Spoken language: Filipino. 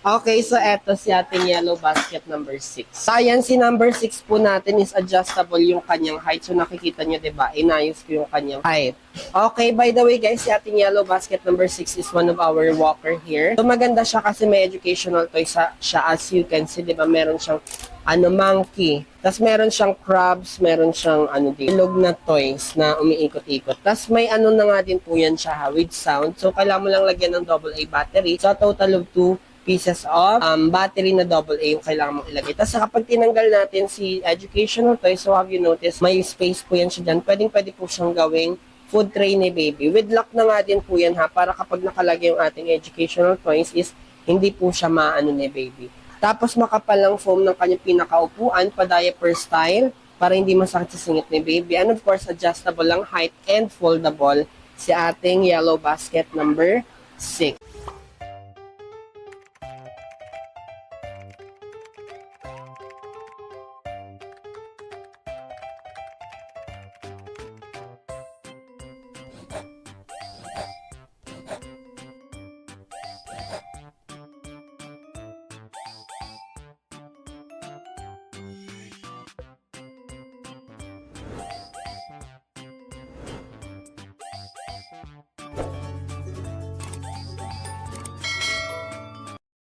Okay, so eto si ating yellow basket number 6. So ayan, si number 6 po natin is adjustable yung kanyang height. So nakikita nyo, diba? Inayos ko yung kanyang height. Okay, by the way guys, si ating yellow basket number 6 is one of our walker here. So maganda siya kasi may educational toys siya, as you can see, diba? Meron siyang monkey. Tapos meron siyang crabs, meron siyang ilog na toys na umiikot-ikot. Tapos may na nga din po yan siya with sound. So kailangan mo lang lagyan ng AA battery. So a total of 2 pieces of battery na AA yung kailangan mong ilagay. Tapos kapag tinanggal natin si educational toy, so have you noticed, may space po yan siya dyan. Pwede po siyang gawing food tray ni baby. With lock na nga din po yan ha, para kapag nakalagay yung ating educational toys is hindi po siya ni baby. Tapos makapal lang foam ng kanyang pinakaupuan, pa-diaper style, para hindi masakit sa singit ni baby. And of course, adjustable lang height and foldable si ating yellow basket number 6.